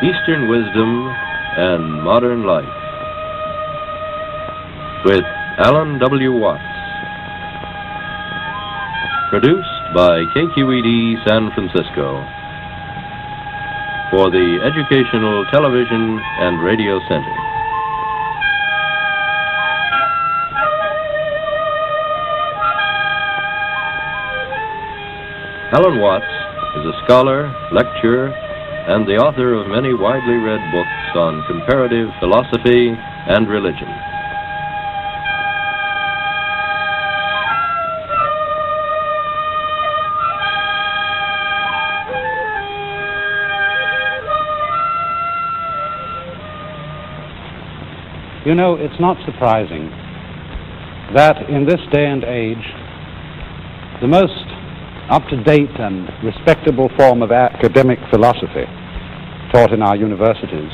Eastern Wisdom and Modern Life with Alan W. Watts. Produced by KQED San Francisco for the Educational Television and Radio Center. Alan Watts is a scholar, lecturer, and the author of many widely read books on comparative philosophy and religion. You know, it's not surprising that in this day and age, the most up-to-date and respectable form of academic philosophy taught in our universities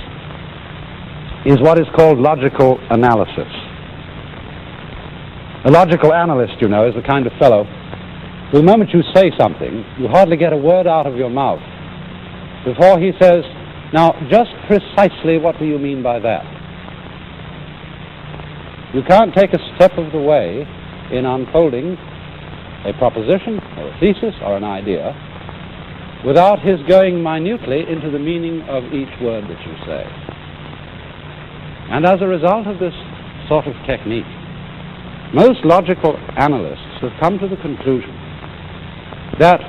is what is called logical analysis. A logical analyst, you know, is the kind of fellow who, the moment you say something, you hardly get a word out of your mouth before he says, "Now, just precisely what do you mean by that?" You can't take a step of the way in unfolding a proposition or a thesis or an idea without his going minutely into the meaning of each word that you say. And as a result of this sort of technique, most logical analysts have come to the conclusion that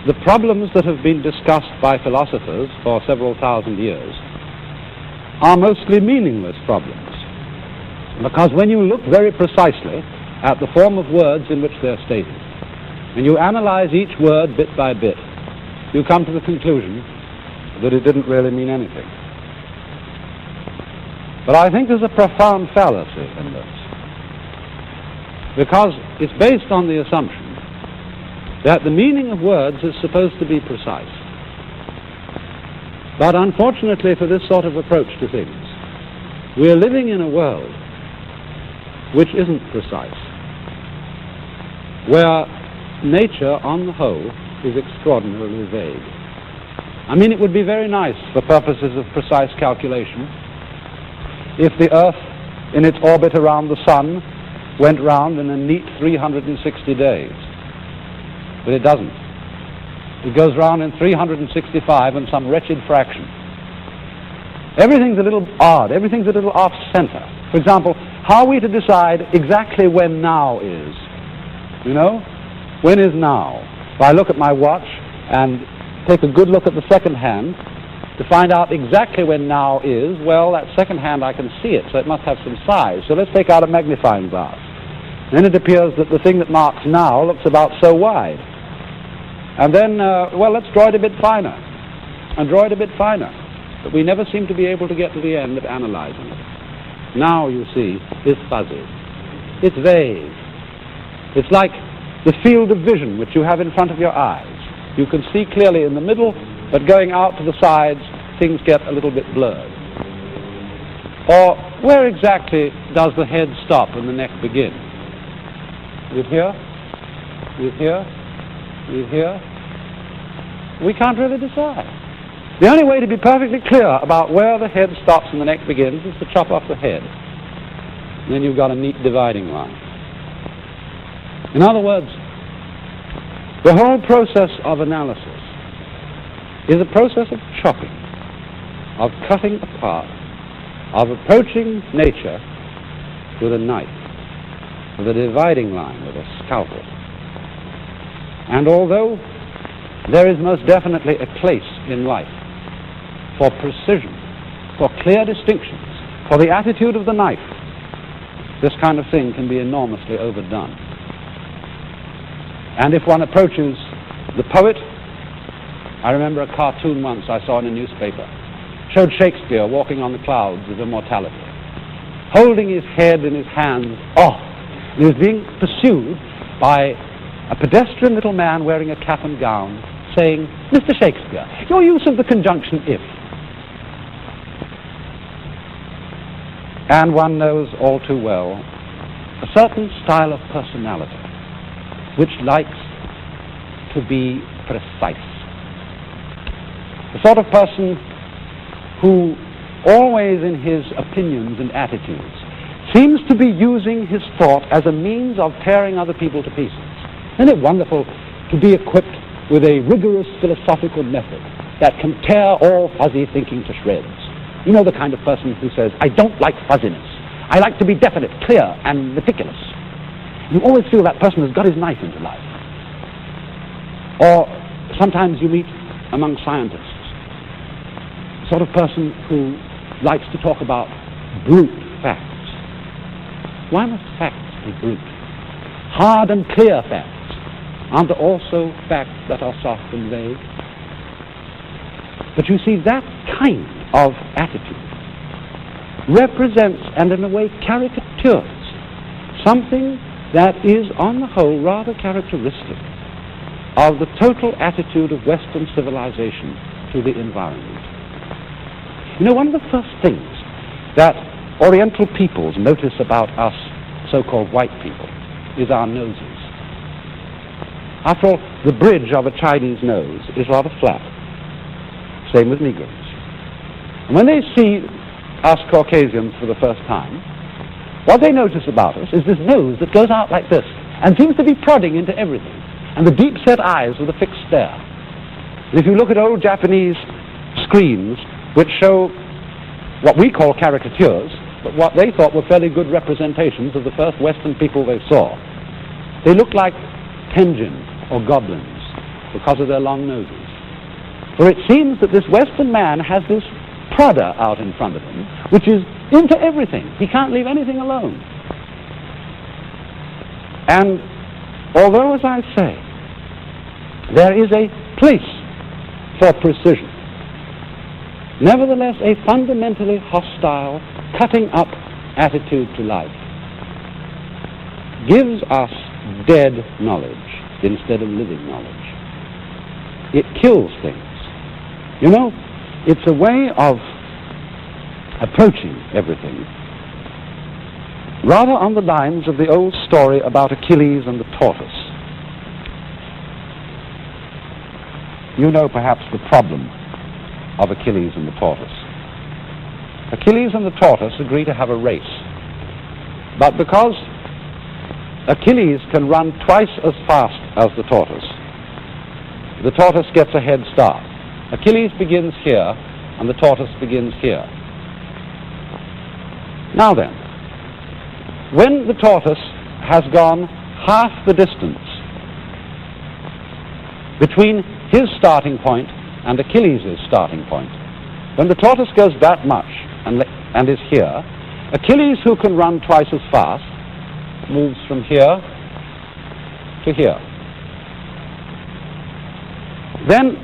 the problems that have been discussed by philosophers for several thousand years are mostly meaningless problems. Because when you look very precisely at the form of words in which they're stated, and you analyze each word bit by bit, you come to the conclusion that it didn't really mean anything. But I think there's a profound fallacy in this, because it's based on the assumption that the meaning of words is supposed to be precise. But unfortunately for this sort of approach to things, we're living in a world which isn't precise, where nature, on the whole, is extraordinarily vague. I mean, it would be very nice, for purposes of precise calculation, if the Earth, in its orbit around the Sun, went round in a neat 360 days. But it doesn't. It goes round in 365 and some wretched fraction. Everything's a little odd. Everything's a little off-center. For example, how are we to decide exactly when now is? You know? When is now? If I look at my watch and take a good look at the second hand to find out exactly when now is, well, that second hand I can see it, so it must have some size. So let's take out a magnifying glass. Then it appears that the thing that marks now looks about so wide. And then, well, let's draw it a bit finer, and draw it a bit finer. But we never seem to be able to get to the end of analyzing it. Now, you see, is fuzzy. It's vague. It's like the field of vision which you have in front of your eyes. You can see clearly in the middle, but going out to the sides, things get a little bit blurred. Or where exactly does the head stop and the neck begin? Is it here? Is it here? Is it here? We can't really decide. The only way to be perfectly clear about where the head stops and the neck begins is to chop off the head. And then you've got a neat dividing line. In other words, the whole process of analysis is a process of chopping, of cutting apart, of approaching nature with a knife, with a dividing line, with a scalpel. And although there is most definitely a place in life for precision, for clear distinctions, for the attitude of the knife, this kind of thing can be enormously overdone. And if one approaches the poet, I remember a cartoon once I saw in a newspaper, showed Shakespeare walking on the clouds of immortality, holding his head in his hands. And he was being pursued by a pedestrian little man wearing a cap and gown, saying, "Mr. Shakespeare, your use of the conjunction if." And one knows all too well a certain style of personality which likes to be precise. The sort of person who always in his opinions and attitudes seems to be using his thought as a means of tearing other people to pieces. Isn't it wonderful to be equipped with a rigorous philosophical method that can tear all fuzzy thinking to shreds? You know, the kind of person who says, I don't like fuzziness. I like to be definite, clear, and meticulous. You always feel that person has got his knife into life. Or sometimes you meet among scientists, the sort of person who likes to talk about brute facts. Why must facts be brute? Hard and clear facts. Aren't there also facts that are soft and vague? But you see, that kind of attitude represents, and in a way caricatures, something that is on the whole rather characteristic of the total attitude of Western civilization to the environment. You know, one of the first things that Oriental peoples notice about us so-called white people is our noses. After all, the bridge of a Chinese nose is rather flat. Same with Negroes. And when they see us Caucasians for the first time, what they notice about us is this nose that goes out like this and seems to be prodding into everything, and the deep-set eyes with a fixed stare. And if you look at old Japanese screens which show what we call caricatures, but what they thought were fairly good representations of the first Western people they saw, they look like Tenjin or goblins because of their long noses. For it seems that this Western man has this prodder out in front of him, which is into everything. He can't leave anything alone. And although, as I say, there is a place for precision, nevertheless a fundamentally hostile, cutting-up attitude to life gives us dead knowledge instead of living knowledge. It kills things. You know, it's a way of approaching everything rather on the lines of the old story about Achilles and the tortoise. You know perhaps the problem of Achilles and the tortoise. Achilles and the tortoise agree to have a race, but because Achilles can run twice as fast as the tortoise gets a head start. Achilles begins here, and the tortoise begins here. Now then, when the tortoise has gone half the distance between his starting point and Achilles' starting point, when the tortoise goes that much and is here, Achilles, who can run twice as fast, moves from here to here. Then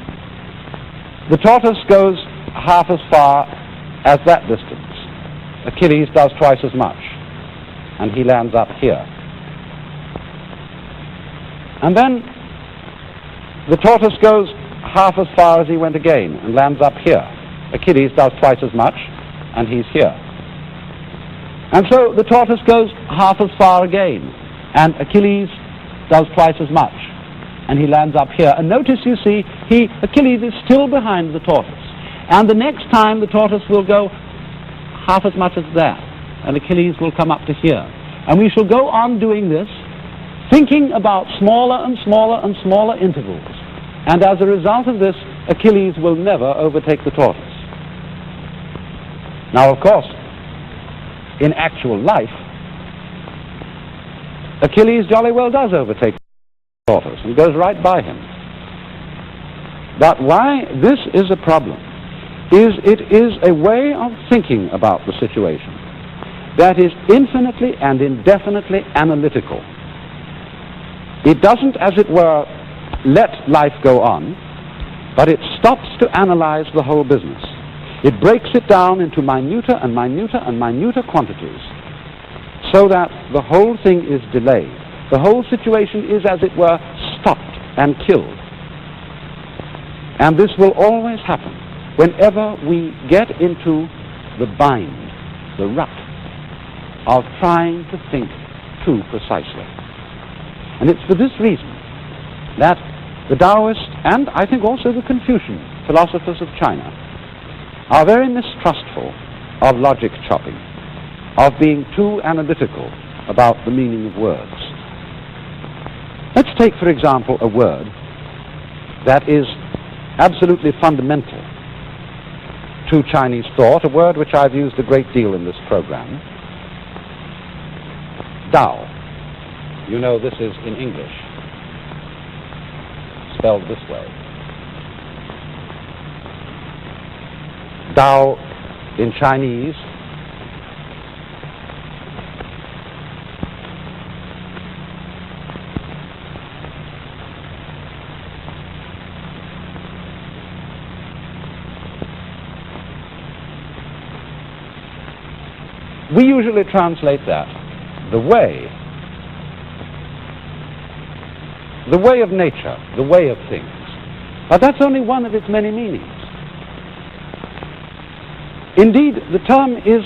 the tortoise goes half as far as that distance. Achilles does twice as much, and he lands up here. And then the tortoise goes half as far as he went again and lands up here. Achilles does twice as much, and he's here. And so the tortoise goes half as far again, and Achilles does twice as much, and he lands up here. And notice, you see, Achilles is still behind the tortoise. And the next time the tortoise will go half as much as that, and Achilles will come up to here. And we shall go on doing this, thinking about smaller and smaller and smaller intervals. And as a result of this, Achilles will never overtake the tortoise. Now, of course, in actual life, Achilles jolly well does overtake the tortoise and goes right by him. But why this is a problem is it is a way of thinking about the situation that is infinitely and indefinitely analytical. It doesn't, as it were, let life go on, but it stops to analyze the whole business. It breaks it down into minuter and minuter and minuter quantities so that the whole thing is delayed. The whole situation is, as it were, stopped and killed. And this will always happen whenever we get into the bind, the rut, of trying to think too precisely. And it's for this reason that the Taoist, and I think also the Confucian philosophers of China, are very mistrustful of logic chopping, of being too analytical about the meaning of words. Let's take, for example, a word that is absolutely fundamental to Chinese thought, a word which I've used a great deal in this program, Tao. You know this is in English, spelled this way. Tao in Chinese we usually translate that the way of nature, the way of things. But that's only one of its many meanings. Indeed, the term is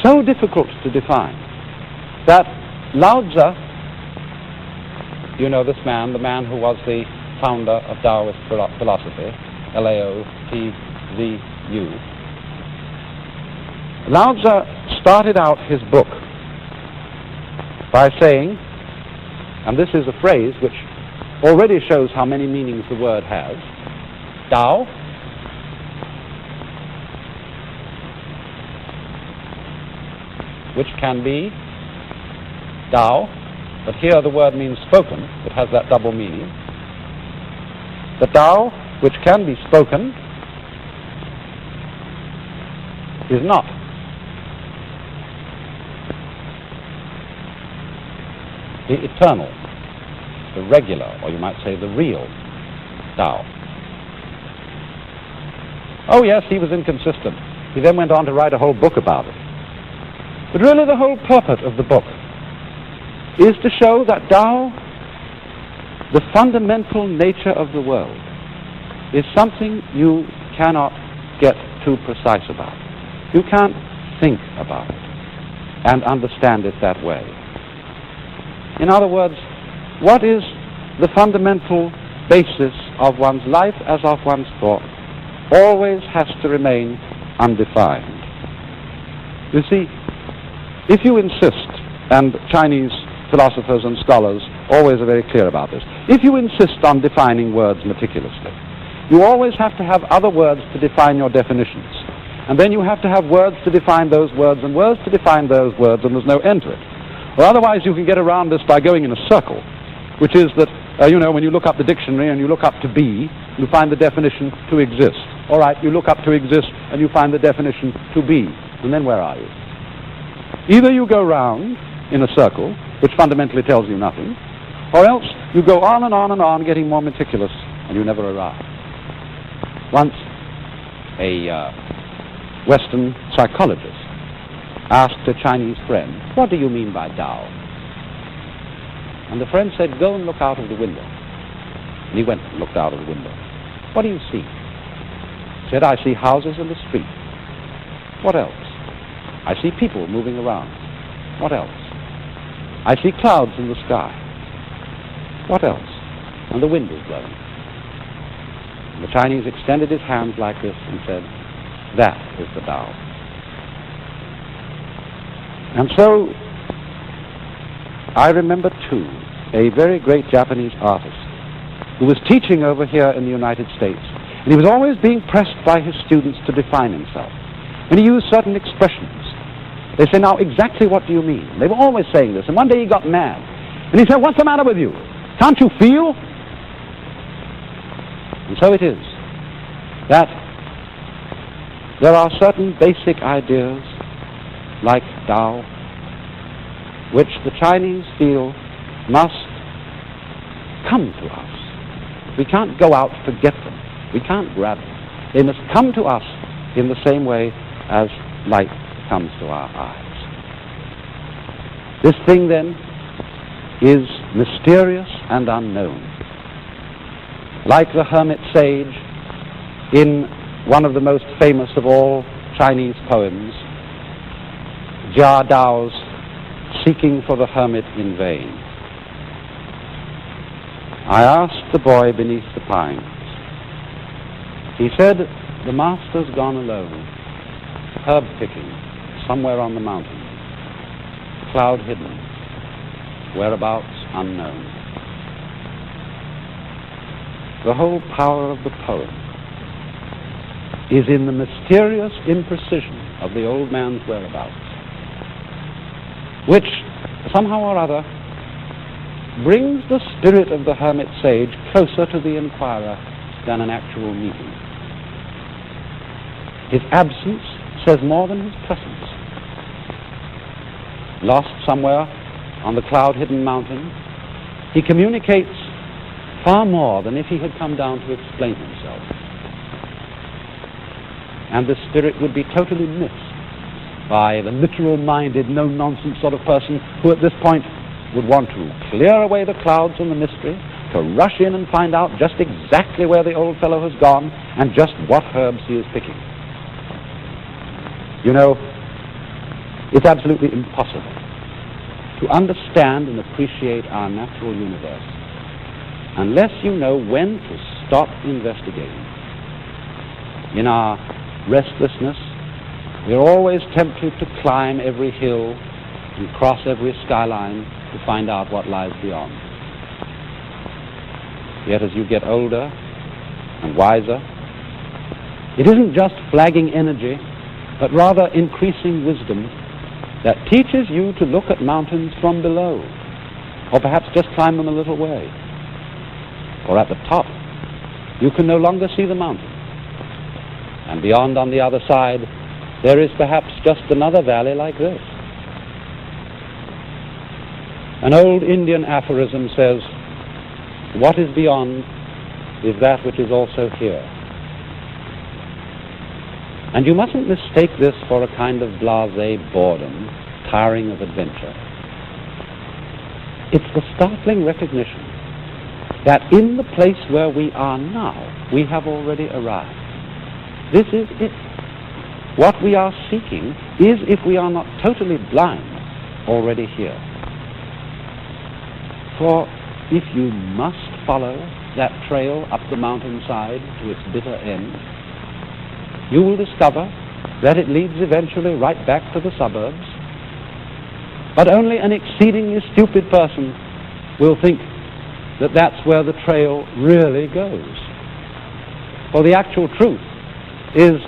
so difficult to define that Lao Tzu, you know this man, the man who was the founder of Taoist philosophy, Lao-Tzu, Lao Tzu started out his book by saying, and this is a phrase which already shows how many meanings the word has, Tao, which can be Tao, but here the word means spoken. It has that double meaning. The Tao, which can be spoken, is not. The eternal, the regular, or you might say the real Tao. Oh yes, he was inconsistent. He then went on to write a whole book about it. But really the whole purpose of the book is to show that Tao, the fundamental nature of the world, is something you cannot get too precise about. You can't think about it and understand it that way. In other words, what is the fundamental basis of one's life as of one's thought always has to remain undefined. You see, if you insist, and Chinese philosophers and scholars always are very clear about this, if you insist on defining words meticulously, you always have to have other words to define your definitions. And then you have to have words to define those words, and words to define those words, and there's no end to it. Or otherwise you can get around this by going in a circle, which is that, when you look up the dictionary and you look up to be, you find the definition to exist. All right, you look up to exist and you find the definition to be. And then where are you? Either you go round in a circle, which fundamentally tells you nothing, or else you go on and on and on, getting more meticulous, and you never arrive. Once, a Western psychologist asked a Chinese friend, "What do you mean by Tao?" And the friend said, "Go and look out of the window." And he went and looked out of the window. "What do you see?" He said, "I see houses in the street." "What else?" "I see people moving around." "What else?" "I see clouds in the sky." "What else?" "And the wind is blowing." And the Chinese extended his hands like this and said, "That is the Tao." And so, I remember too, a very great Japanese artist who was teaching over here in the United States, and he was always being pressed by his students to define himself. And he used certain expressions. They say, "Now, exactly what do you mean?" They were always saying this, and one day he got mad. And he said, "What's the matter with you? Can't you feel?" And so it is that there are certain basic ideas, like Tao, which the Chinese feel must come to us. We can't go out to get them. We can't grab them. They must come to us in the same way as light comes to our eyes. This thing, then, is mysterious and unknown. Like the hermit sage in one of the most famous of all Chinese poems, Jia Dao's Seeking for the Hermit in Vain. I asked the boy beneath the pines. He said, "The master's gone alone. herb picking somewhere on the mountain, cloud hidden, whereabouts unknown. The whole power of the poem is in the mysterious imprecision of the old man's whereabouts, which somehow or other brings the spirit of the hermit sage closer to the inquirer than an actual meeting. His absence says more than his presence. Lost somewhere on the cloud-hidden mountain, he communicates far more than if he had come down to explain himself. And the spirit would be totally missed by the literal-minded, no-nonsense sort of person who at this point would want to clear away the clouds and the mystery, to rush in and find out just exactly where the old fellow has gone and just what herbs he is picking. You know, it's absolutely impossible to understand and appreciate our natural universe unless you know when to stop investigating. In our restlessness, we're always tempted to climb every hill and cross every skyline to find out what lies beyond. Yet as you get older and wiser, it isn't just flagging energy, but rather increasing wisdom that teaches you to look at mountains from below, or perhaps just climb them a little way. For at the top, you can no longer see the mountain. And beyond on the other side, there is perhaps just another valley like this. An old Indian aphorism says, "What is beyond is that which is also here." And you mustn't mistake this for a kind of blasé boredom, tiring of adventure. It's the startling recognition that in the place where we are now, we have already arrived. This is it. What we are seeking is, if we are not totally blind, already here. For if you must follow that trail up the mountainside to its bitter end, you will discover that it leads eventually right back to the suburbs. But only an exceedingly stupid person will think that that's where the trail really goes. For the actual truth is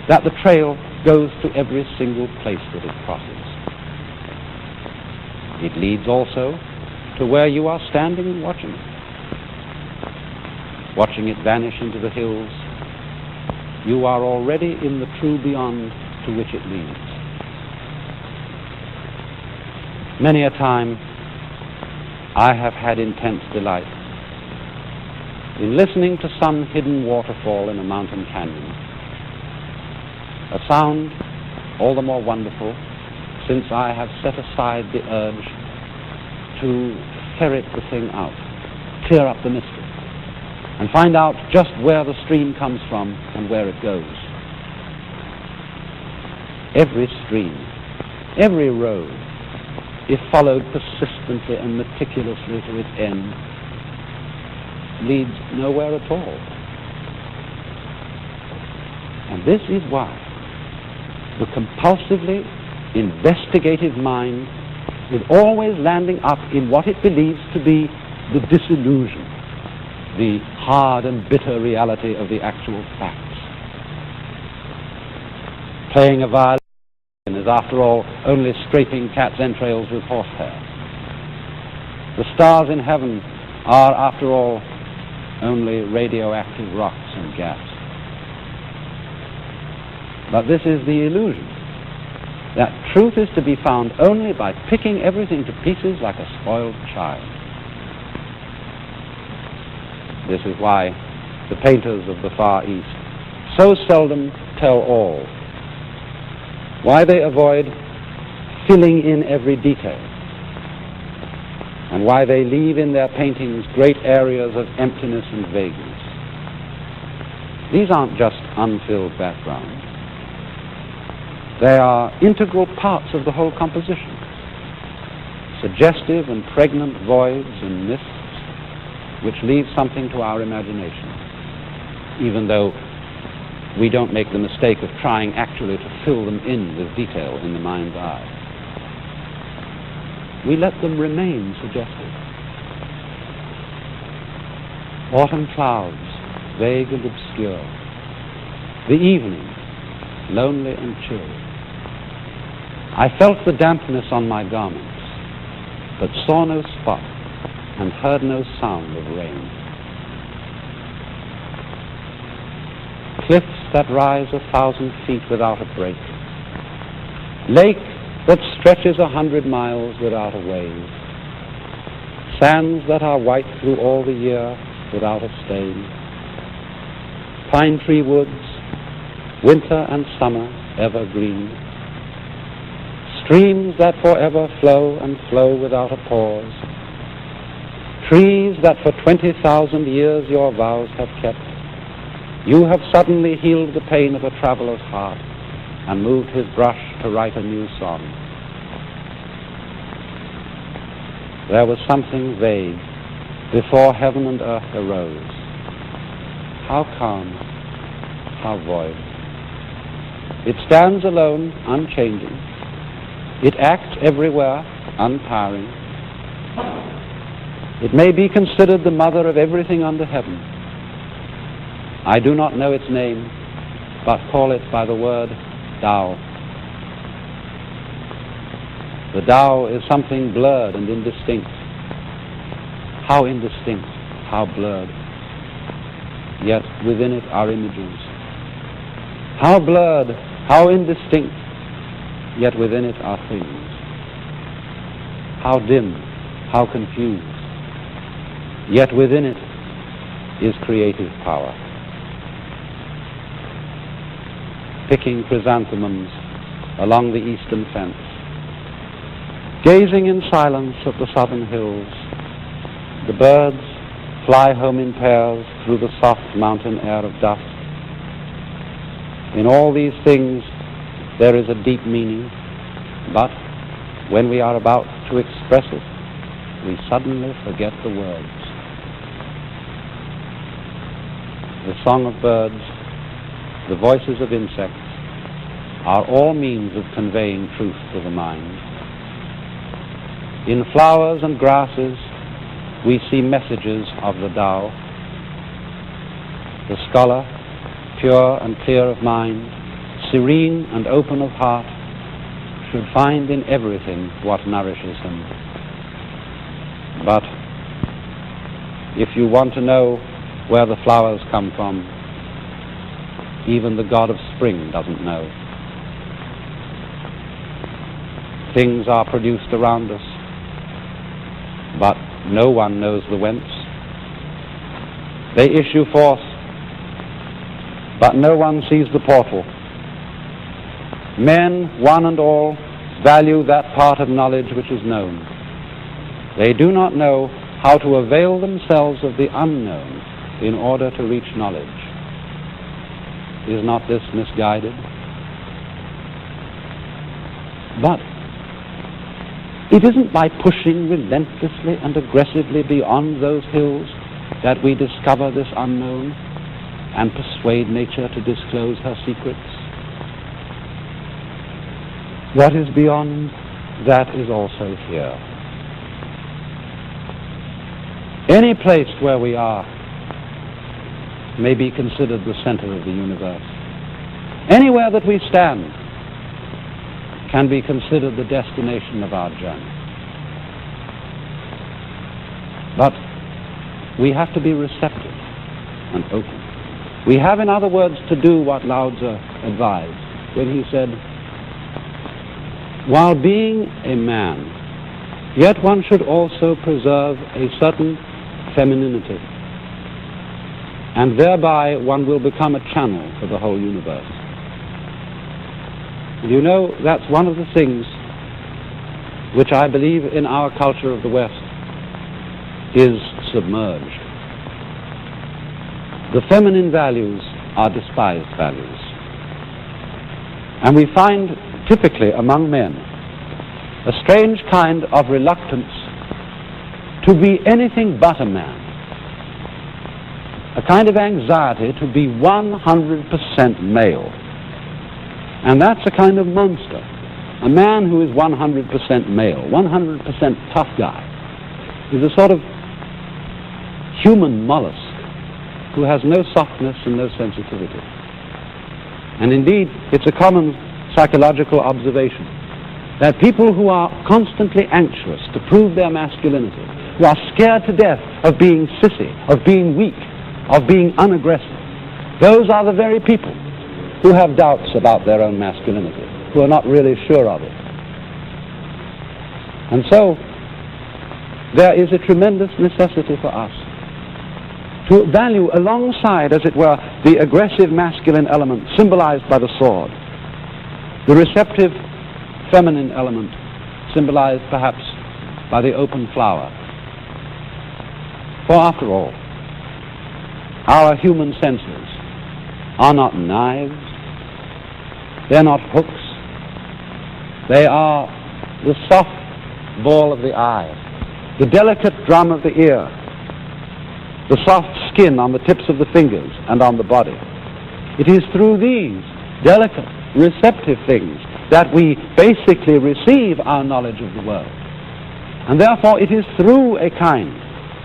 that the trail goes to every single place that it crosses. It leads also to where you are standing and watching it. Watching it vanish into the hills, you are already in the true beyond to which it leads. Many a time I have had intense delight in listening to some hidden waterfall in a mountain canyon. A sound all the more wonderful since I have set aside the urge to ferret the thing out, clear up the mystery, and find out just where the stream comes from and where it goes. Every stream, every road, if followed persistently and meticulously to its end, leads nowhere at all. And this is why the compulsively investigative mind is always landing up in what it believes to be the disillusion, the hard and bitter reality of the actual facts. Playing a violin is, after all, only scraping cat's entrails with horsehair. The stars in heaven are, after all, only radioactive rocks and gas. But this is the illusion, that truth is to be found only by picking everything to pieces like a spoiled child. This is why the painters of the Far East so seldom tell all, why they avoid filling in every detail, and why they leave in their paintings great areas of emptiness and vagueness. These aren't just unfilled backgrounds. They are integral parts of the whole composition, suggestive and pregnant voids and mists which leave something to our imagination, even though we don't make the mistake of trying actually to fill them in with detail in the mind's eye. We let them remain suggestive. Autumn clouds, vague and obscure. The evening, lonely and chill. I felt the dampness on my garments, but saw no spot and heard no sound of rain. Cliffs that rise 1,000 feet without a break. Lake that stretches 100 miles without a wave. Sands that are white through all the year without a stain. Pine tree woods, winter and summer evergreen. Streams that forever flow and flow without a pause. Trees that for 20,000 years your vows have kept. You have suddenly healed the pain of a traveler's heart and moved his brush to write a new song. There was something vague before heaven and earth arose. How calm, how void. It stands alone, unchanging. It acts everywhere, untiring. It may be considered the mother of everything under heaven. I do not know its name, but call it by the word Tao. The Tao is something blurred and indistinct. How indistinct, how blurred. Yet within it are images. How blurred, how indistinct, yet within it are things. How dim, how confused, yet within it is creative power. Picking chrysanthemums along the eastern fence, gazing in silence at the southern hills. The birds fly home in pairs through the soft mountain air of dusk. In all these things there is a deep meaning, but when we are about to express it, we suddenly forget the words. The song of birds, the voices of insects, are all means of conveying truth to the mind. In flowers and grasses, we see messages of the Tao. The scholar, pure and clear of mind, serene and open of heart, should find in everything what nourishes him. But if you want to know where the flowers come from, even the god of spring doesn't know. Things are produced around us, but no one knows the whence. They issue forth, but no one sees the portal. Men, one and all, value that part of knowledge which is known. They do not know how to avail themselves of the unknown in order to reach knowledge. Is not this misguided? But it isn't by pushing relentlessly and aggressively beyond those hills that we discover this unknown and persuade nature to disclose her secrets. What is beyond, that is also here. Any place where we are may be considered the center of the universe. Anywhere that we stand can be considered the destination of our journey. But we have to be receptive and open. We have, in other words, to do what Lao Tzu advised when he said, while being a man, yet one should also preserve a certain femininity, and thereby one will become a channel for the whole universe. You know, that's one of the things which I believe in our culture of the West is submerged. The feminine values are despised values. And we find typically among men a strange kind of reluctance to be anything but a man. a kind of anxiety to be 100% male. And that's a kind of monster. A man who is 100% male, 100% tough guy, is a sort of human mollusk who has no softness and no sensitivity. And indeed, it's a common psychological observation that people who are constantly anxious to prove their masculinity, who are scared to death of being sissy, of being weak, of being unaggressive, those are the very people who have doubts about their own masculinity, who are not really sure of it. And so, there is a tremendous necessity for us to value alongside, as it were, the aggressive masculine element symbolized by the sword, the receptive feminine element symbolized perhaps by the open flower. For after all, our human senses are not knives, they're not hooks, they are the soft ball of the eye, the delicate drum of the ear, the soft skin on the tips of the fingers and on the body. It is through these delicate, receptive things that we basically receive our knowledge of the world. And therefore it is through a kind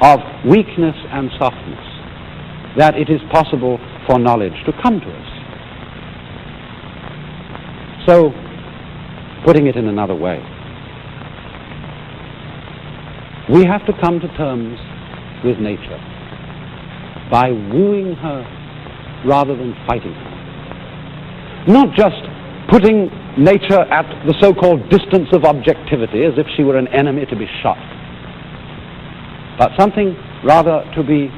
of weakness and softness that it is possible for knowledge to come to us. So, putting it in another way, we have to come to terms with nature by wooing her rather than fighting her. Not just putting nature at the so-called distance of objectivity as if she were an enemy to be shot, but something rather to be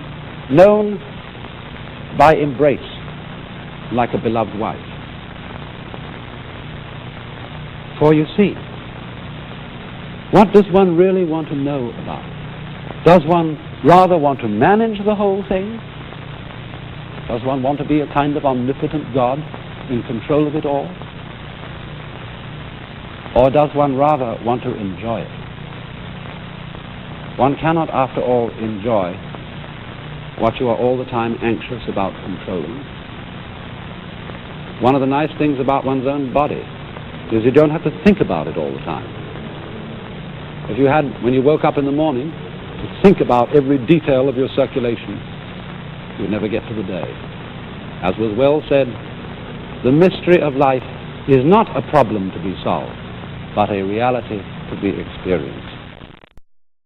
known by embrace, like a beloved wife. For you see, what does one really want to know about? Does one rather want to manage the whole thing? Does one want to be a kind of omnipotent God in control of it all? Or does one rather want to enjoy it? One cannot, after all, enjoy what you are all the time anxious about controlling. One of the nice things about one's own body is you don't have to think about it all the time. If you had, when you woke up in the morning, to think about every detail of your circulation, you'd never get to the day. As was well said, the mystery of life is not a problem to be solved, but a reality to be experienced.